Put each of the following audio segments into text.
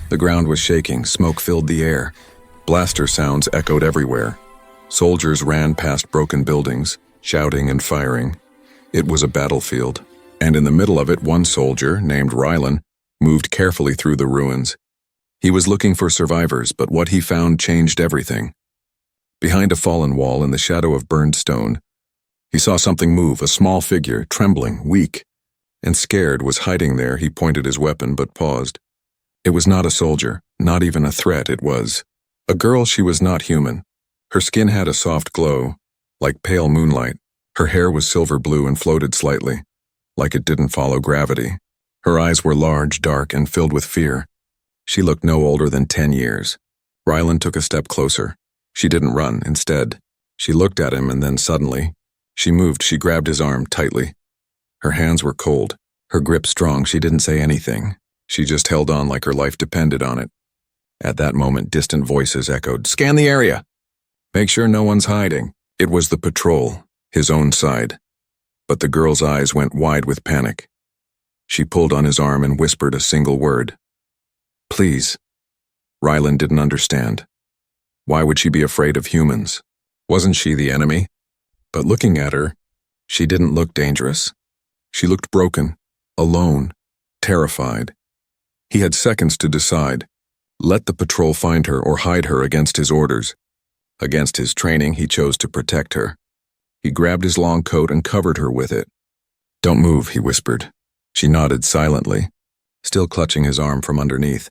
The ground was shaking, smoke filled the air. Blaster sounds echoed everywhere. Soldiers ran past broken buildings, shouting and firing. It was a battlefield, and in the middle of it, one soldier, named Rylan, moved carefully through the ruins. He was looking for survivors, but what he found changed everything. Behind a fallen wall in the shadow of burned stone, he saw something move, a small figure, trembling, weak, and scared, was hiding there. He pointed his weapon, but paused. It was not a soldier, not even a threat. It was a girl. She was not human. Her skin had a soft glow, like pale moonlight. Her hair was silver blue and floated slightly, like it didn't follow gravity. Her eyes were large, dark, and filled with fear. She looked no older than 10 years. Rylan took a step closer. She didn't run. Instead, she looked at him, and then suddenly, she moved. She grabbed his arm tightly. Her hands were cold, her grip strong. She didn't say anything. She just held on like her life depended on it. At that moment, distant voices echoed, "Scan the area! Make sure no one's hiding." It was the patrol, his own side. But the girl's eyes went wide with panic. She pulled on his arm and whispered a single word. "Please." Rylan didn't understand. Why would she be afraid of humans? Wasn't she the enemy? But looking at her, she didn't look dangerous. She looked broken, alone, terrified. He had seconds to decide. Let the patrol find her or hide her against his orders. Against his training, he chose to protect her. He grabbed his long coat and covered her with it. "Don't move," he whispered. She nodded silently, still clutching his arm from underneath.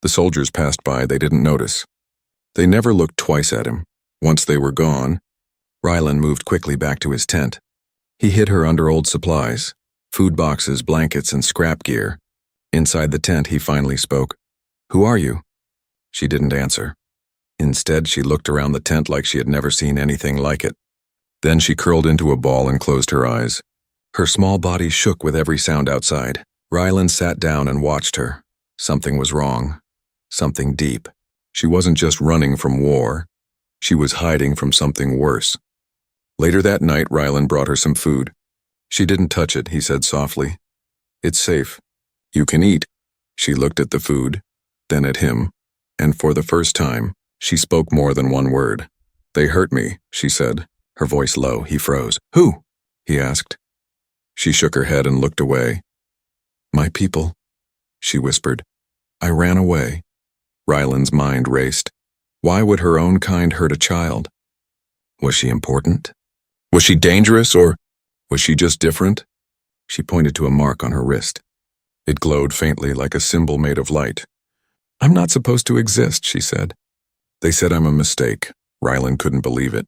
The soldiers passed by. They didn't notice. They never looked twice at him. Once they were gone, Rylan moved quickly back to his tent. He hid her under old supplies, food boxes, blankets, and scrap gear. Inside the tent, he finally spoke. "Who are you?" She didn't answer. Instead, she looked around the tent like she had never seen anything like it. Then she curled into a ball and closed her eyes. Her small body shook with every sound outside. Rylan sat down and watched her. Something was wrong. Something deep. She wasn't just running from war. She was hiding from something worse. Later that night, Rylan brought her some food. "She didn't touch it," he said softly. "It's safe. You can eat." She looked at the food, then at him, and for the first time, she spoke more than one word. "They hurt me," she said, her voice low. He froze. "Who?" he asked. She shook her head and looked away. "My people," she whispered. "I ran away." Rylan's mind raced. Why would her own kind hurt a child? Was she important? Was she dangerous, or was she just different? She pointed to a mark on her wrist. It glowed faintly like a symbol made of light. "I'm not supposed to exist," she said. "They said I'm a mistake." Rylan couldn't believe it.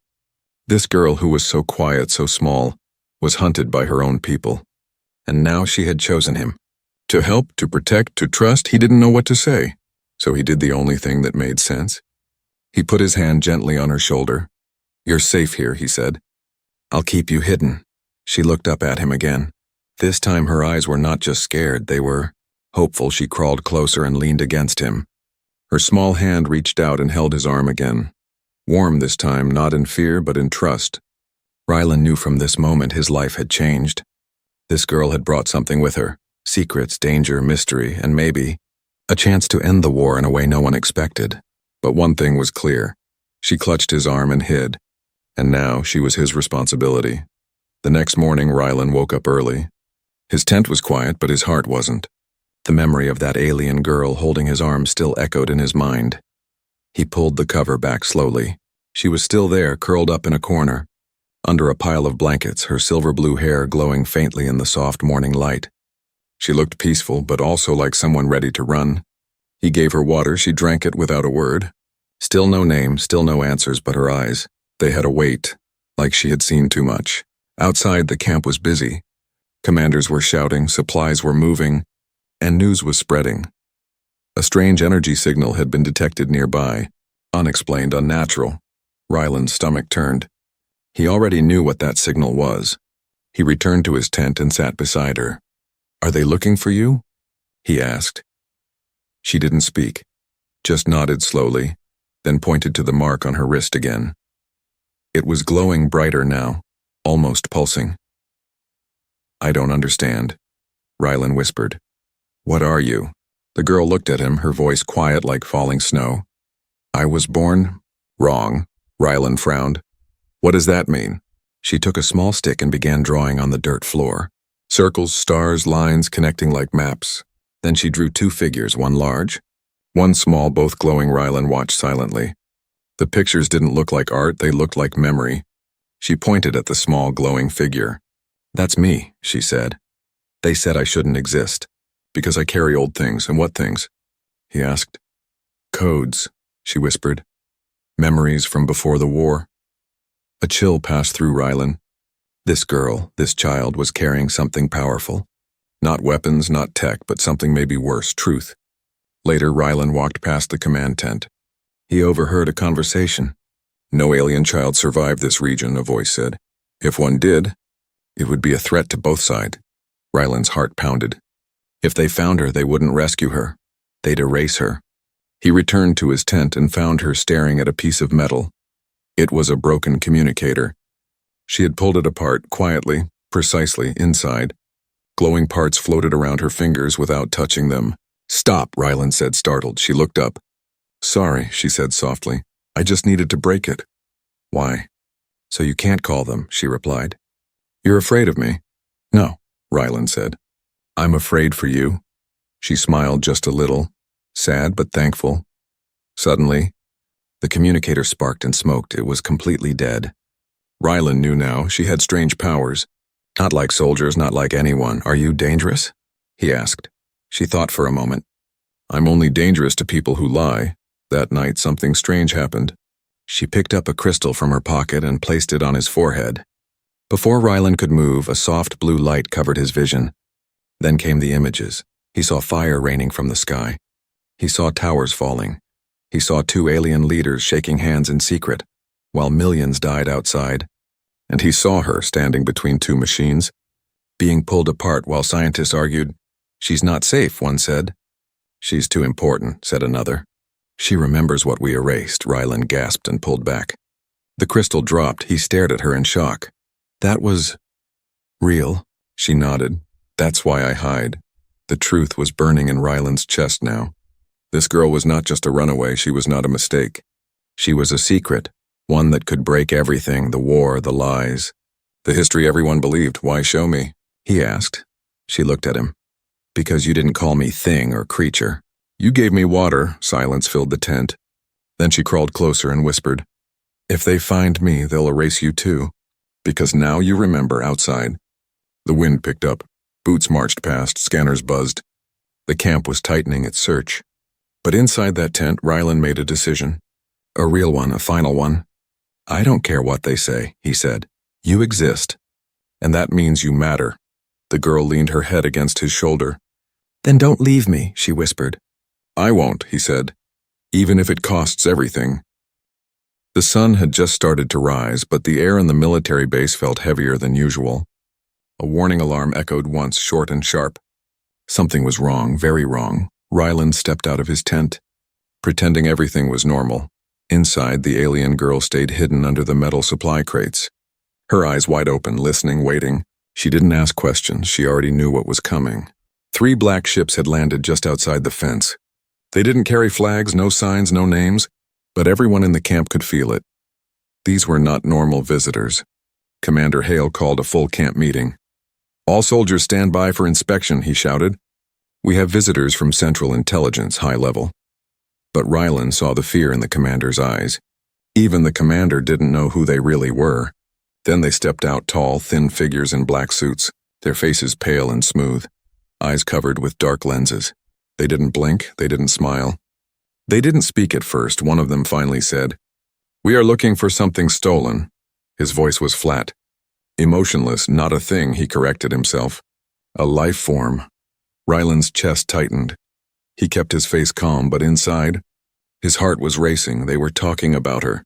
This girl who was so quiet, so small, was hunted by her own people. And now she had chosen him. To help, to protect, to trust. He didn't know what to say. So he did the only thing that made sense. He put his hand gently on her shoulder. "You're safe here," he said. "I'll keep you hidden." She looked up at him again. This time her eyes were not just scared, they were hopeful. She crawled closer and leaned against him. Her small hand reached out and held his arm again. Warm this time, not in fear but in trust. Rylan knew from this moment his life had changed. This girl had brought something with her. Secrets, danger, mystery, and maybe a chance to end the war in a way no one expected. But one thing was clear. She clutched his arm and hid. And now she was his responsibility. The next morning, Rylan woke up early. His tent was quiet, but his heart wasn't. The memory of that alien girl holding his arm still echoed in his mind. He pulled the cover back slowly. She was still there, curled up in a corner, under a pile of blankets, her silver blue hair glowing faintly in the soft morning light. She looked peaceful, but also like someone ready to run. He gave her water. She drank it without a word. Still no name, still no answers, but her eyes. They had a weight, like she had seen too much. Outside, the camp was busy. Commanders were shouting, supplies were moving, and news was spreading. A strange energy signal had been detected nearby, unexplained, unnatural. Rylan's stomach turned. He already knew what that signal was. He returned to his tent and sat beside her. "Are they looking for you?" he asked. She didn't speak, just nodded slowly, then pointed to the mark on her wrist again. It was glowing brighter now, almost pulsing. "I don't understand," Rylan whispered. "What are you?" The girl looked at him, her voice quiet like falling snow. I was born wrong, Rylan frowned. What does that mean? She took a small stick and began drawing on the dirt floor. Circles, stars, lines connecting like maps. Then she drew two figures, one large, one small, both glowing. Rylan watched silently. The pictures didn't look like art, they looked like memory. She pointed at the small, glowing figure. That's me, she said. They said I shouldn't exist, because I carry old things. And what things? He asked. Codes, she whispered. Memories from before the war. A chill passed through Rylan. This girl, this child, was carrying something powerful. Not weapons, not tech, but something maybe worse, truth. Later, Rylan walked past the command tent. He overheard a conversation. No alien child survived this region, a voice said. If one did, it would be a threat to both sides. Rylan's heart pounded. If they found her, they wouldn't rescue her. They'd erase her. He returned to his tent and found her staring at a piece of metal. It was a broken communicator. She had pulled it apart, quietly, precisely, inside. Glowing parts floated around her fingers without touching them. Stop, Rylan said, startled. She looked up. Sorry, she said softly. I just needed to break it. Why? So you can't call them, she replied. You're afraid of me? No, Rylan said. I'm afraid for you. She smiled just a little, sad but thankful. Suddenly, the communicator sparked and smoked. It was completely dead. Rylan knew now she had strange powers. Not like soldiers, not like anyone. Are you dangerous? He asked. She thought for a moment. I'm only dangerous to people who lie. That night, something strange happened. She picked up a crystal from her pocket and placed it on his forehead. Before Rylan could move, a soft blue light covered his vision. Then came the images. He saw fire raining from the sky. He saw towers falling. He saw two alien leaders shaking hands in secret, while millions died outside. And he saw her standing between two machines, being pulled apart while scientists argued. She's not safe, one said. She's too important, said another. She remembers what we erased, Rylan gasped and pulled back. The crystal dropped. He stared at her in shock. That was real, she nodded. That's why I hide. The truth was burning in Rylan's chest now. This girl was not just a runaway, she was not a mistake. She was a secret, one that could break everything, the war, the lies. The history everyone believed. Why show me? He asked. She looked at him. Because you didn't call me thing or creature. You gave me water. Silence filled the tent. Then she crawled closer and whispered, if they find me, they'll erase you too. Because now you remember outside. The wind picked up. Boots marched past, scanners buzzed. The camp was tightening its search. But inside that tent, Rylan made a decision. A real one, a final one. I don't care what they say, he said. You exist. And that means you matter. The girl leaned her head against his shoulder. Then don't leave me, she whispered. I won't, he said. Even if it costs everything. The sun had just started to rise, but the air in the military base felt heavier than usual. A warning alarm echoed once, short and sharp. Something was wrong, very wrong. Rylan stepped out of his tent, pretending everything was normal. Inside, the alien girl stayed hidden under the metal supply crates. Her eyes wide open, listening, waiting. She didn't ask questions, she already knew what was coming. 3 black ships had landed just outside the fence. They didn't carry flags, no signs, no names, but everyone in the camp could feel it. These were not normal visitors. Commander Hale called a full camp meeting. All soldiers stand by for inspection, he shouted. We have visitors from Central Intelligence, high level. But Rylan saw the fear in the commander's eyes. Even the commander didn't know who they really were. Then they stepped out, tall, thin figures in black suits, their faces pale and smooth, eyes covered with dark lenses. They didn't blink, they didn't smile. They didn't speak at first. One of them finally said, We are looking for something stolen. His voice was flat. Emotionless, not a thing, he corrected himself. A life form. Rylan's chest tightened. He kept his face calm, but inside, his heart was racing. They were talking about her.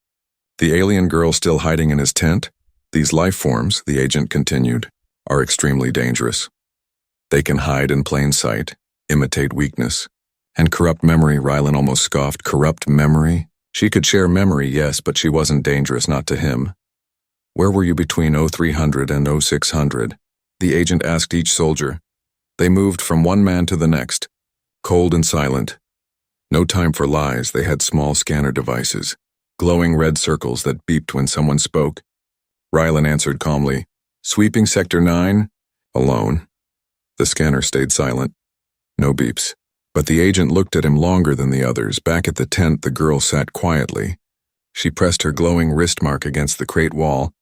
The alien girl still hiding in his tent? These life forms, the agent continued, are extremely dangerous. They can hide in plain sight, imitate weakness, and corrupt memory. Rylan almost scoffed. Corrupt memory? She could share memory, yes, but she wasn't dangerous, not to him. Where were you between 0300 and 0600? The agent asked each soldier. They moved from one man to the next. cold and silent. No time for lies, they had small scanner devices, glowing red circles that beeped when someone spoke. Rylan answered calmly, "Sweeping Sector 9, alone." The scanner stayed silent. No beeps. But the agent looked at him longer than the others. Back at the tent, the girl sat quietly. She pressed her glowing wrist mark against the crate wall.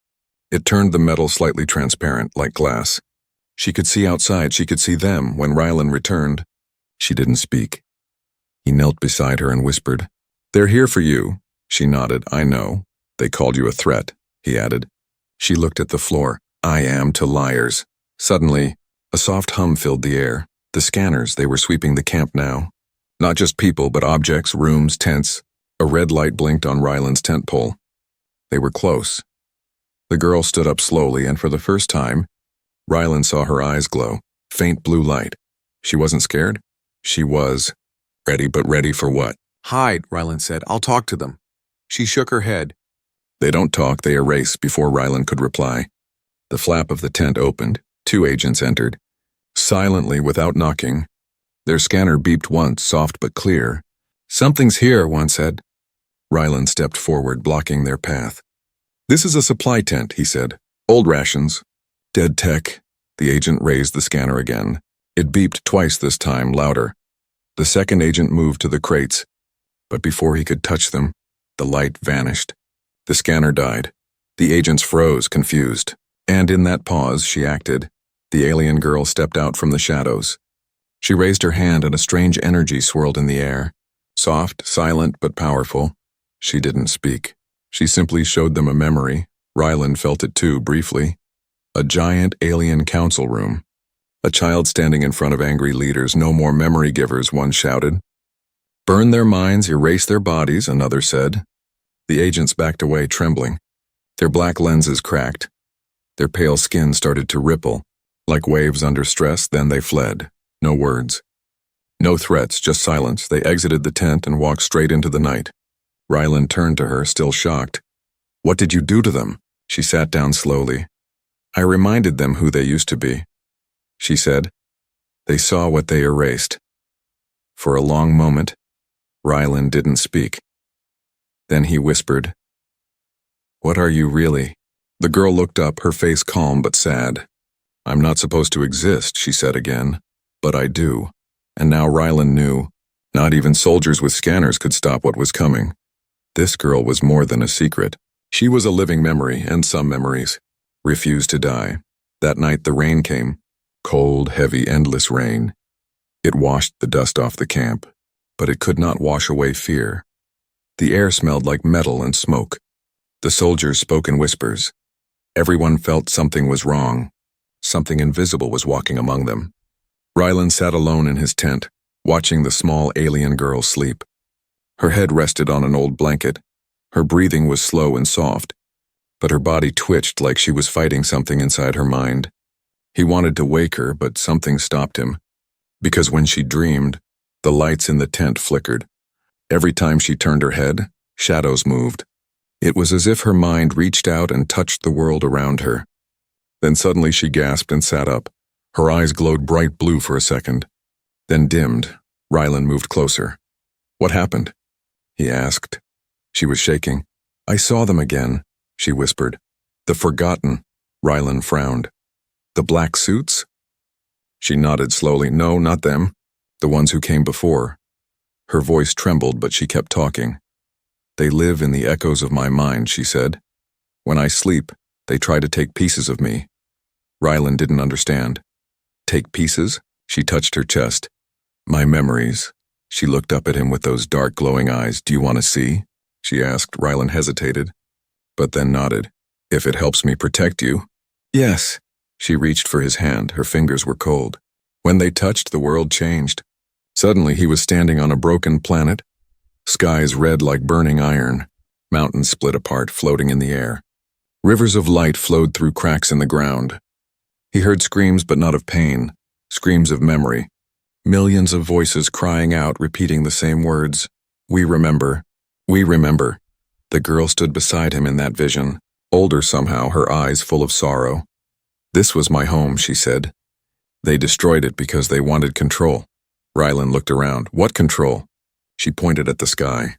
It turned the metal slightly transparent, like glass. She could see outside, she could see them. When Rylan returned, she didn't speak. He knelt beside her and whispered, "They're here for you." She nodded. "I know. They called you a threat," he added. She looked at the floor. "I am to liars." Suddenly, a soft hum filled the air. The scanners, they were sweeping the camp now. Not just people, but objects, rooms, tents. A red light blinked on Rylan's tent pole. They were close. The girl stood up slowly, and for the first time, Rylan saw her eyes glow. Faint blue light. She wasn't scared? She was. Ready, but ready for what? "Hide," Rylan said. "I'll talk to them." She shook her head. They don't talk, they erase. Before Rylan could reply, the flap of the tent opened. 2 agents entered. Silently, without knocking. Their scanner beeped once, soft but clear. "Something's here," one said. Rylan stepped forward, blocking their path. "This is a supply tent," he said. "Old rations. Dead tech." The agent raised the scanner again. It beeped twice this time, louder. The second agent moved to the crates, but before he could touch them, the light vanished. The scanner died. The agents froze, confused. And in that pause, she acted. The alien girl stepped out from the shadows. She raised her hand and a strange energy swirled in the air. Soft, silent, but powerful. She didn't speak. She simply showed them a memory. Rylan felt it too, briefly. A giant alien council room. A child standing in front of angry leaders. "No more memory givers," one shouted. "Burn their minds, erase their bodies," another said. The agents backed away, trembling. Their black lenses cracked. Their pale skin started to ripple. Like waves under stress, then they fled. No words. No threats, just silence. They exited the tent and walked straight into the night. Rylan turned to her, still shocked. "What did you do to them?" She sat down slowly. "I reminded them who they used to be," she said. "They saw what they erased." For a long moment, Rylan didn't speak. Then he whispered, "What are you really?" The girl looked up, her face calm but sad. "I'm not supposed to exist," she said again. "But I do." And now Rylan knew. Not even soldiers with scanners could stop what was coming. This girl was more than a secret. She was a living memory, and some memories refused to die. That night the rain came. Cold, heavy, endless rain. It washed the dust off the camp, but it could not wash away fear. The air smelled like metal and smoke. The soldiers spoke in whispers. Everyone felt something was wrong. Something invisible was walking among them. Rylan sat alone in his tent, watching the small alien girl sleep. Her head rested on an old blanket. Her breathing was slow and soft, but her body twitched like she was fighting something inside her mind. He wanted to wake her, but something stopped him. Because when she dreamed, the lights in the tent flickered. Every time she turned her head, shadows moved. It was as if her mind reached out and touched the world around her. Then suddenly she gasped and sat up. Her eyes glowed bright blue for a second, then dimmed. Rylan moved closer. "What happened?" he asked. She was shaking. "I saw them again," she whispered. "The forgotten." Rylan frowned. "The black suits?" She nodded slowly. "No, not them. The ones who came before." Her voice trembled, but she kept talking. "They live in the echoes of my mind," she said. "When I sleep, they try to take pieces of me." Rylan didn't understand. "Take pieces?" She touched her chest. "My memories." She looked up at him with those dark, glowing eyes. "Do you want to see?" she asked. Rylan hesitated, but then nodded. "If it helps me protect you." "Yes." She reached for his hand. Her fingers were cold. When they touched, the world changed. Suddenly, he was standing on a broken planet. Skies red like burning iron. Mountains split apart, floating in the air. Rivers of light flowed through cracks in the ground. He heard screams, but not of pain. Screams of memory. Millions of voices crying out, repeating the same words. "We remember. We remember." The girl stood beside him in that vision, older somehow, her eyes full of sorrow. "This was my home," she said. "They destroyed it because they wanted control." Rylan looked around. What control? She pointed at the sky,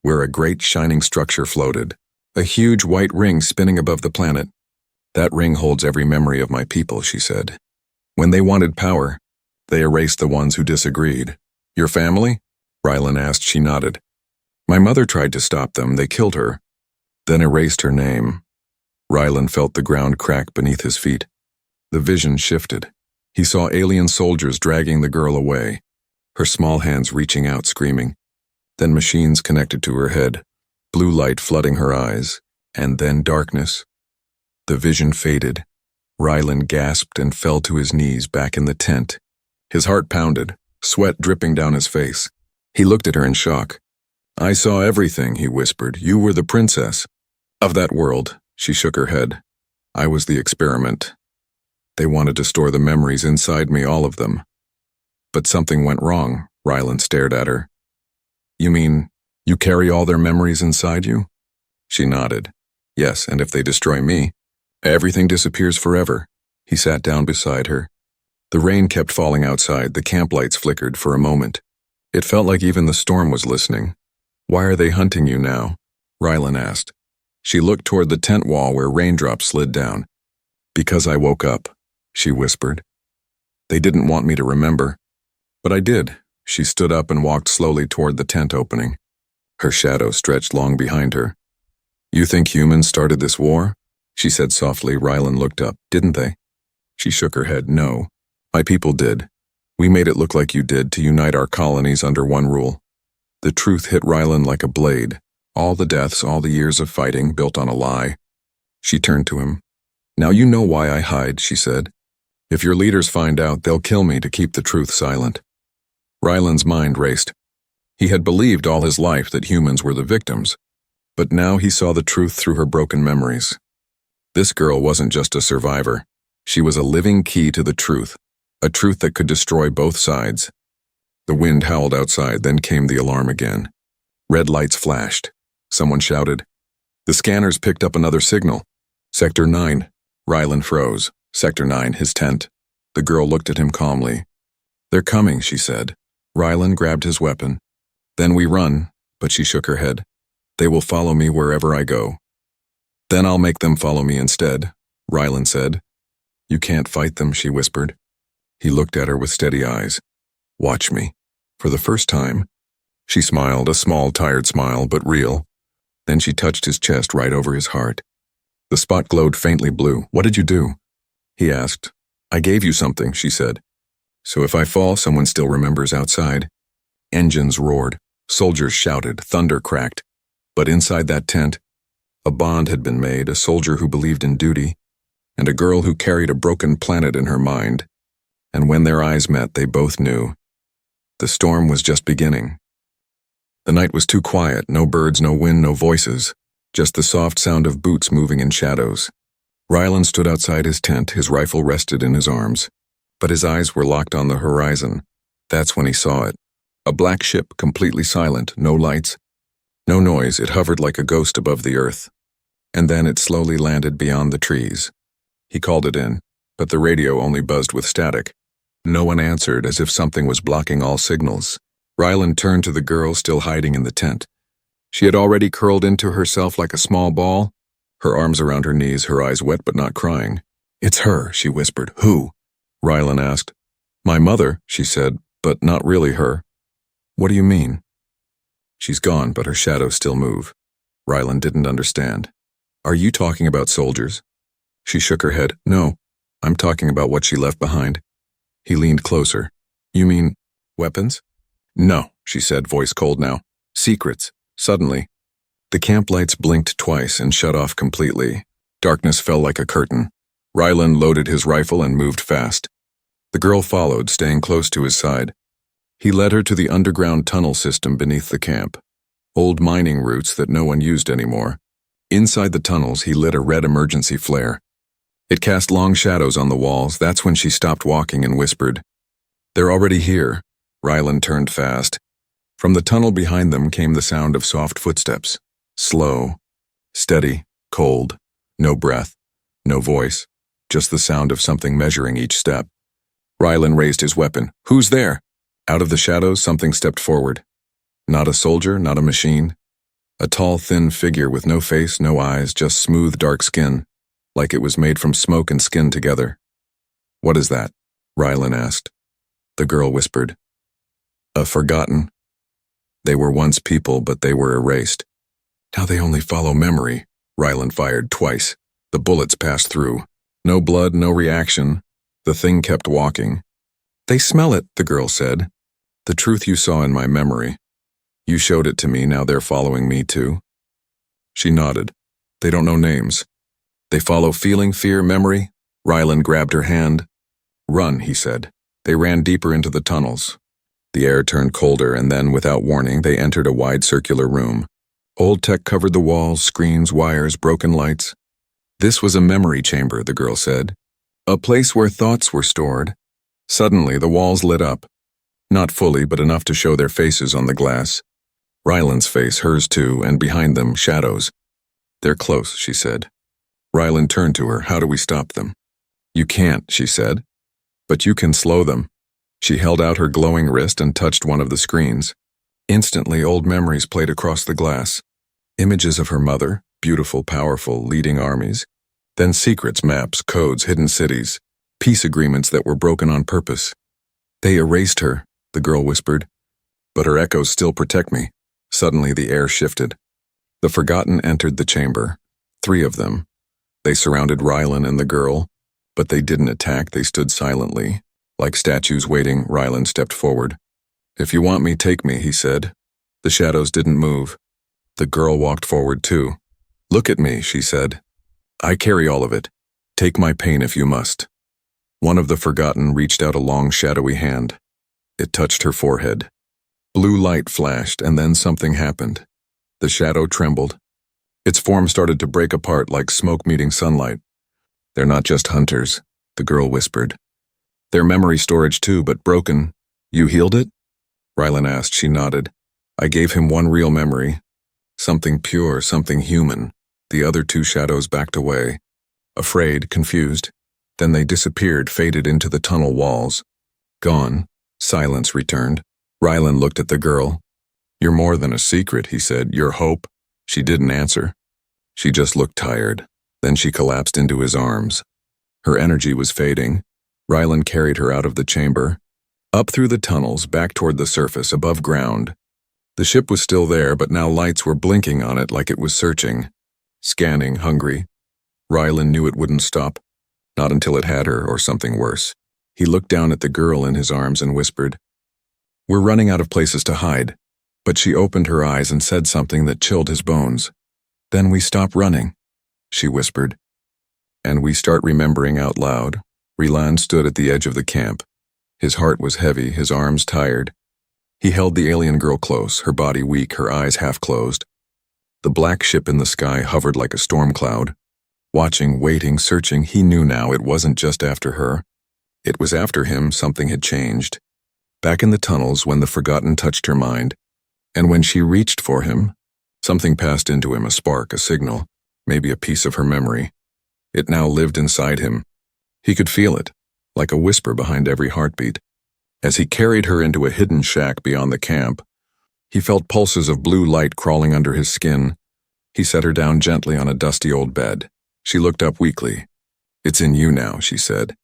where a great shining structure floated. A huge white ring spinning above the planet. That ring holds every memory of my people, she said. When they wanted power, they erased the ones who disagreed. Your family? Rylan asked. She nodded. My mother tried to stop them. They killed her, then erased her name. Rylan felt the ground crack beneath his feet. The vision shifted. He saw alien soldiers dragging the girl away, her small hands reaching out, screaming. Then machines connected to her head, blue light flooding her eyes, and then darkness. The vision faded. Rylan gasped and fell to his knees back in the tent. His heart pounded, sweat dripping down his face. He looked at her in shock. I saw everything, he whispered. You were the princess of that world. She shook her head. I was the experiment. They wanted to store the memories inside me, all of them. But something went wrong. Rylan stared at her. You mean, you carry all their memories inside you? She nodded. Yes, and if they destroy me, everything disappears forever. He sat down beside her. The rain kept falling outside. The camp lights flickered for a moment. It felt like even the storm was listening. Why are they hunting you now? Rylan asked. She looked toward the tent wall where raindrops slid down. Because I woke up, she whispered. They didn't want me to remember. But I did. She stood up and walked slowly toward the tent opening. Her shadow stretched long behind her. You think humans started this war? She said softly. Rylan looked up. Didn't they? She shook her head. No. My people did. We made it look like you did to unite our colonies under one rule. The truth hit Rylan like a blade. All the deaths, all the years of fighting built on a lie. She turned to him. Now you know why I hide, she said. If your leaders find out, they'll kill me to keep the truth silent. Rylan's mind raced. He had believed all his life that humans were the victims, but now he saw the truth through her broken memories. This girl wasn't just a survivor. She was a living key to the truth, a truth that could destroy both sides. The wind howled outside, then came the alarm again. Red lights flashed. Someone shouted. The scanners picked up another signal. Sector 9. Rylan froze. Sector 9, his tent. The girl looked at him calmly. They're coming, she said. Rylan grabbed his weapon. Then we run, but she shook her head. They will follow me wherever I go. Then I'll make them follow me instead, Rylan said. You can't fight them, she whispered. He looked at her with steady eyes. Watch me. For the first time. She smiled, a small, tired smile, but real. Then she touched his chest right over his heart. The spot glowed faintly blue. What did you do? He asked. I gave you something, she said. So if I fall, someone still remembers outside. Engines roared. Soldiers shouted. Thunder cracked. But inside that tent, a bond had been made, a soldier who believed in duty, and a girl who carried a broken planet in her mind. And when their eyes met, they both knew. The storm was just beginning. The night was too quiet, no birds, no wind, no voices, just the soft sound of boots moving in shadows. Rylan stood outside his tent, his rifle rested in his arms, but his eyes were locked on the horizon. That's when he saw it. A black ship, completely silent, no lights, no noise. It hovered like a ghost above the earth. And then it slowly landed beyond the trees. He called it in, but the radio only buzzed with static. No one answered, as if something was blocking all signals. Rylan turned to the girl still hiding in the tent. She had already curled into herself like a small ball, her arms around her knees, her eyes wet but not crying. It's her, she whispered. Who? Rylan asked. My mother, she said, but not really her. What do you mean? She's gone, but her shadows still move. Rylan didn't understand. Are you talking about soldiers? She shook her head. No, I'm talking about what she left behind. He leaned closer. You mean weapons? No, she said, voice cold now. Secrets. Suddenly, the camp lights blinked twice and shut off completely. Darkness fell like a curtain. Rylan loaded his rifle and moved fast. The girl followed, staying close to his side. He led her to the underground tunnel system beneath the camp. Old mining routes that no one used anymore. Inside the tunnels, he lit a red emergency flare. It cast long shadows on the walls. That's when she stopped walking and whispered. They're already here. Rylan turned fast. From the tunnel behind them came the sound of soft footsteps. Slow, steady, cold, no breath, no voice, just the sound of something measuring each step. Rylan raised his weapon. Who's there? Out of the shadows, something stepped forward. Not a soldier, not a machine. A tall, thin figure with no face, no eyes, just smooth, dark skin, like it was made from smoke and skin together. "What is that?" Rylan asked. The girl whispered. "A forgotten. They were once people, but they were erased. Now they only follow memory." Rylan fired twice. The bullets passed through. No blood, no reaction. The thing kept walking. "They smell it," the girl said. "The truth you saw in my memory. You showed it to me, now they're following me too." She nodded. "They don't know names. They follow feeling, fear, memory." Rylan grabbed her hand. "Run," he said. They ran deeper into the tunnels. The air turned colder, and then, without warning, they entered a wide circular room. Old tech covered the walls, screens, wires, broken lights. This was a memory chamber, the girl said. A place where thoughts were stored. Suddenly, the walls lit up. Not fully, but enough to show their faces on the glass. Rylan's face, hers too, and behind them, shadows. "They're close," she said. Rylan turned to her. "How do we stop them?" "You can't," she said. "But you can slow them." She held out her glowing wrist and touched one of the screens. Instantly, old memories played across the glass. Images of her mother, beautiful, powerful, leading armies. Then secrets, maps, codes, hidden cities, peace agreements that were broken on purpose. "They erased her," the girl whispered. "But her echoes still protect me." Suddenly, the air shifted. The Forgotten entered the chamber. 3 of them. They surrounded Rylan and the girl, but they didn't attack. They stood silently. Like statues waiting, Rylan stepped forward. "If you want me, take me," he said. The shadows didn't move. The girl walked forward too. "Look at me," she said. "I carry all of it. Take my pain if you must." One of the Forgotten reached out a long, shadowy hand. It touched her forehead. Blue light flashed, and then something happened. The shadow trembled. Its form started to break apart like smoke meeting sunlight. "They're not just hunters," the girl whispered. "They're memory storage too, but broken." "You healed it?" Rylan asked. She nodded. "I gave him one real memory. Something pure, something human." The other 2 shadows backed away. Afraid, confused. Then they disappeared, faded into the tunnel walls. Gone. Silence returned. Rylan looked at the girl. "You're more than a secret," he said. "You're hope." She didn't answer. She just looked tired. Then she collapsed into his arms. Her energy was fading. Rylan carried her out of the chamber, up through the tunnels, back toward the surface, above ground. The ship was still there, but now lights were blinking on it like it was searching. Scanning, hungry. Rylan knew it wouldn't stop. Not until it had her, or something worse. He looked down at the girl in his arms and whispered, "We're running out of places to hide." But she opened her eyes and said something that chilled his bones. "Then we stop running," she whispered. "And we start remembering out loud." Rylan stood at the edge of the camp. His heart was heavy, his arms tired. He held the alien girl close, her body weak, her eyes half closed. The black ship in the sky hovered like a storm cloud. Watching, waiting, searching, he knew now it wasn't just after her. It was after him. Something had changed. Back in the tunnels, when the Forgotten touched her mind, and when she reached for him, something passed into him, a spark, a signal, maybe a piece of her memory. It now lived inside him. He could feel it, like a whisper behind every heartbeat. As he carried her into a hidden shack beyond the camp, he felt pulses of blue light crawling under his skin. He set her down gently on a dusty old bed. She looked up weakly. "It's in you now," she said.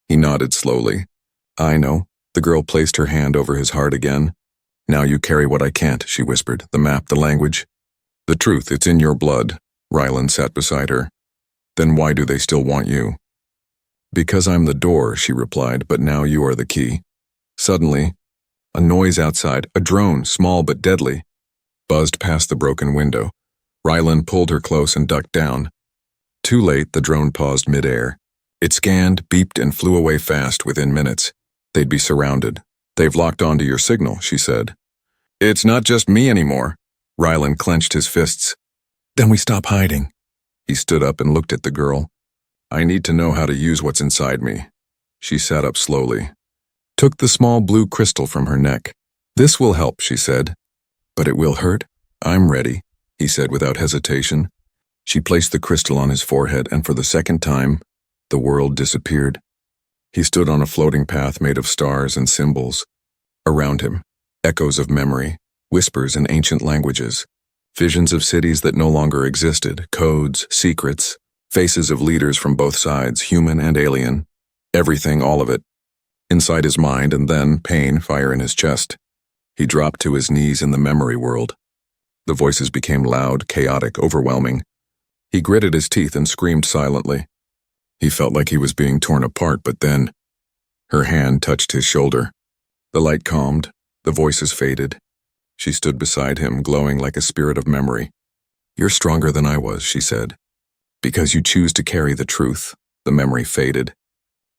He nodded slowly. "I know." The girl placed her hand over his heart again. "Now you carry what I can't," she whispered. "The map, the language." "The truth, it's in your blood." Rylan sat beside her. "Then why do they still want you?" "Because I'm the door," she replied, "but now you are the key." Suddenly, a noise outside, a drone, small but deadly, buzzed past the broken window. Rylan pulled her close and ducked down. Too late, the drone paused midair. It scanned, beeped, and flew away fast within minutes. They'd be surrounded. "They've locked onto your signal," she said. "It's not just me anymore." Rylan clenched his fists. "Then we stop hiding." He stood up and looked at the girl. "I need to know how to use what's inside me." She sat up slowly. Took the small blue crystal from her neck. "This will help," she said. "But it will hurt?" "I'm ready," he said without hesitation. She placed the crystal on his forehead, and for the second time, the world disappeared. He stood on a floating path made of stars and symbols. Around him, echoes of memory, whispers in ancient languages, visions of cities that no longer existed, codes, secrets, faces of leaders from both sides, human and alien. Everything, all of it. Inside his mind, and then pain, fire in his chest. He dropped to his knees in the memory world. The voices became loud, chaotic, overwhelming. He gritted his teeth and screamed silently. He felt like he was being torn apart, but then her hand touched his shoulder. The light calmed, the voices faded. She stood beside him, glowing like a spirit of memory. "You're stronger than I was," she said. "Because you choose to carry the truth." The memory faded.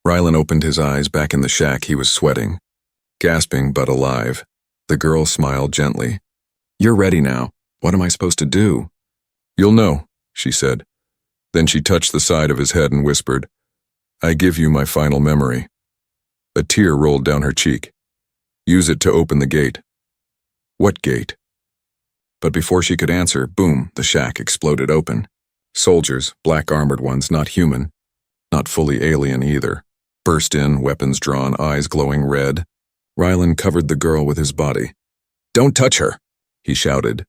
Rylan opened his eyes. Back in the shack, he was sweating, gasping but alive. The girl smiled gently. "You're ready now. What am I supposed to do?" "You'll know," she said. Then she touched the side of his head and whispered, "I give you my final memory." A tear rolled down her cheek. "Use it to open the gate." "What gate?" But before she could answer, boom, the shack exploded open. Soldiers, black armored ones, not human, not fully alien either, burst in, weapons drawn, eyes glowing red. Rylan covered the girl with his body. "Don't touch her," he shouted.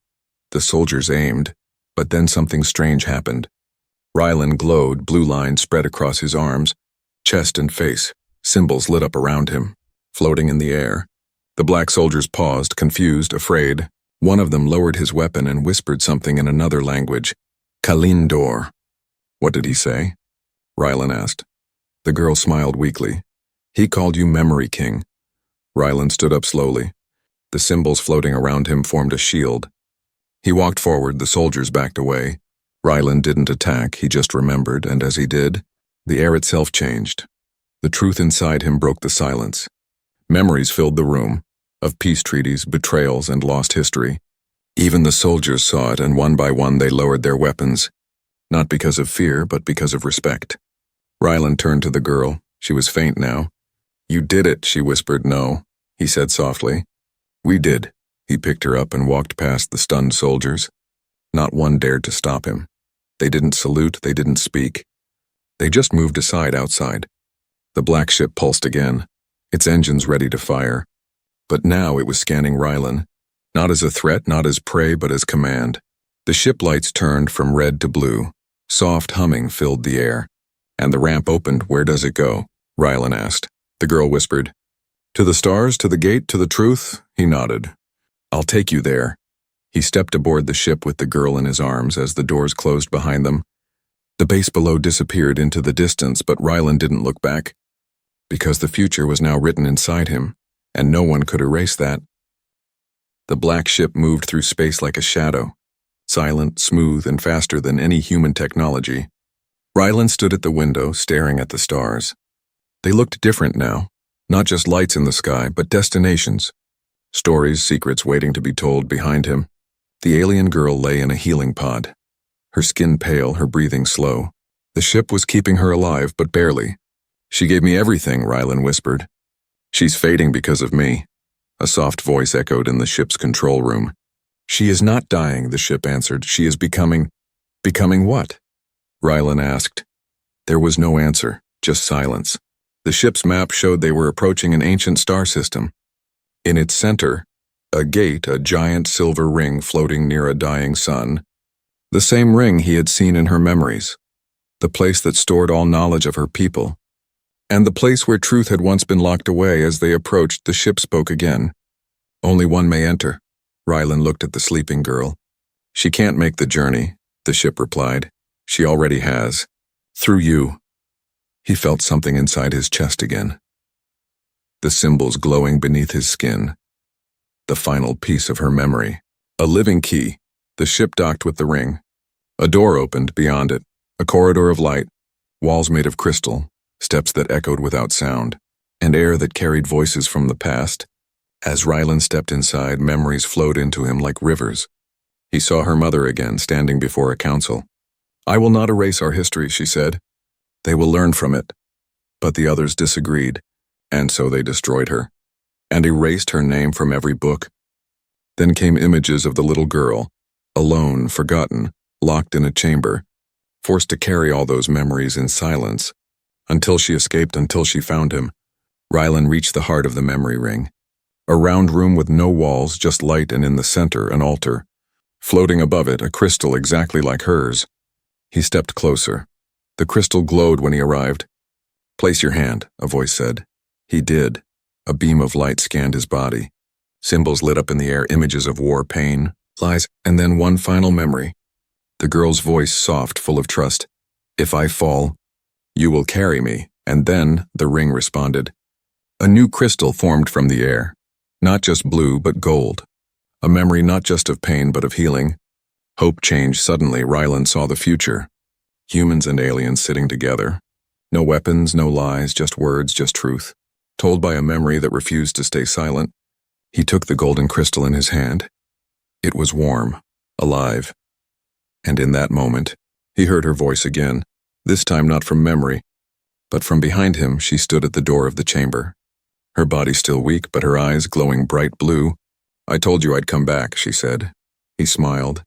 The soldiers aimed, but then something strange happened. Rylan glowed, blue lines spread across his arms, chest and face. Symbols lit up around him, floating in the air. The black soldiers paused, confused, afraid. One of them lowered his weapon and whispered something in another language. "Kalindor." "What did he say?" Rylan asked. The girl smiled weakly. "He called you Memory King." Rylan stood up slowly. The symbols floating around him formed a shield. He walked forward, the soldiers backed away. Rylan didn't attack, he just remembered, and as he did, the air itself changed. The truth inside him broke the silence. Memories filled the room, of peace treaties, betrayals, and lost history. Even the soldiers saw it, and one by one they lowered their weapons. Not because of fear, but because of respect. Rylan turned to the girl. She was faint now. "You did it," she whispered. "No," he said softly. "We did." He picked her up and walked past the stunned soldiers. Not one dared to stop him. They didn't salute, they didn't speak. They just moved aside outside. The black ship pulsed again, its engines ready to fire. But now it was scanning Rylan, not as a threat, not as prey, but as command. The ship lights turned from red to blue. Soft humming filled the air. And the ramp opened. "Where does it go?" Rylan asked. The girl whispered, "To the stars, to the gate, to the truth." He nodded. "I'll take you there." He stepped aboard the ship with the girl in his arms as the doors closed behind them. The base below disappeared into the distance, but Rylan didn't look back. Because the future was now written inside him, and no one could erase that. The black ship moved through space like a shadow, silent, smooth, and faster than any human technology. Rylan stood at the window, staring at the stars. They looked different now, not just lights in the sky, but destinations. Stories, secrets waiting to be told behind him. The alien girl lay in a healing pod, her skin pale, her breathing slow. The ship was keeping her alive, but barely. "She gave me everything," Rylan whispered. "She's fading because of me," a soft voice echoed in the ship's control room. "She is not dying," the ship answered. "She is becoming..." "Becoming what?" Rylan asked. There was no answer, just silence. The ship's map showed they were approaching an ancient star system. In its center, a gate, a giant silver ring floating near a dying sun. The same ring he had seen in her memories. The place that stored all knowledge of her people. And the place where truth had once been locked away. As they approached, the ship spoke again. "Only one may enter." Rylan looked at the sleeping girl. "She can't make the journey," the ship replied. "She already has. Through you." He felt something inside his chest again. The symbols glowing beneath his skin. The final piece of her memory. A living key. The ship docked with the ring. A door opened beyond it. A corridor of light. Walls made of crystal. Steps that echoed without sound. And air that carried voices from the past. As Rylan stepped inside, memories flowed into him like rivers. He saw her mother again, standing before a council. "I will not erase our history," she said. "They will learn from it." But the others disagreed, and so they destroyed her, and erased her name from every book. Then came images of the little girl, alone, forgotten, locked in a chamber, forced to carry all those memories in silence, until she escaped, until she found him. Rylan reached the heart of the memory ring. A round room with no walls, just light, and in the center, an altar. Floating above it, a crystal exactly like hers. He stepped closer. The crystal glowed when he arrived. "Place your hand," a voice said. He did. A beam of light scanned his body. Symbols lit up in the air, images of war, pain, lies, and then one final memory. The girl's voice soft, full of trust. "If I fall, you will carry me." And then the ring responded. A new crystal formed from the air. Not just blue, but gold. A memory not just of pain, but of healing. Hope changed suddenly. Ryland saw the future. Humans and aliens sitting together. No weapons, no lies, just words, just truth. Told by a memory that refused to stay silent. He took the golden crystal in his hand. It was warm, alive. And in that moment, he heard her voice again, this time not from memory, but from behind him. She stood at the door of the chamber. Her body still weak, but her eyes glowing bright blue. "I told you I'd come back," she said. He smiled.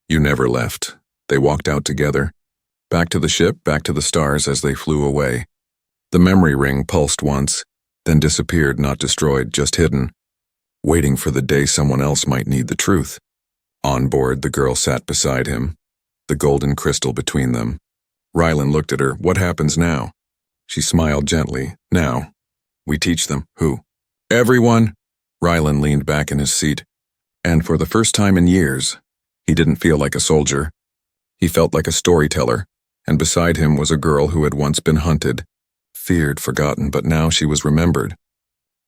"You never left." They walked out together. Back to the ship, back to the stars as they flew away. The memory ring pulsed once, then disappeared, not destroyed, just hidden, waiting for the day someone else might need the truth. On board, the girl sat beside him, the golden crystal between them. Ryland looked at her. "What happens now?" She smiled gently. "Now, we teach them." "Who?" "Everyone." Ryland leaned back in his seat, and for the first time in years, he didn't feel like a soldier. He felt like a storyteller, and beside him was a girl who had once been hunted, feared, forgotten, but now she was remembered.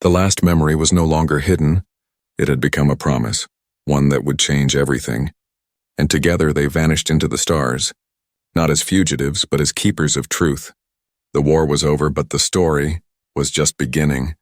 The last memory was no longer hidden. It had become a promise, one that would change everything. And together they vanished into the stars, not as fugitives, but as keepers of truth. The war was over, but the story was just beginning.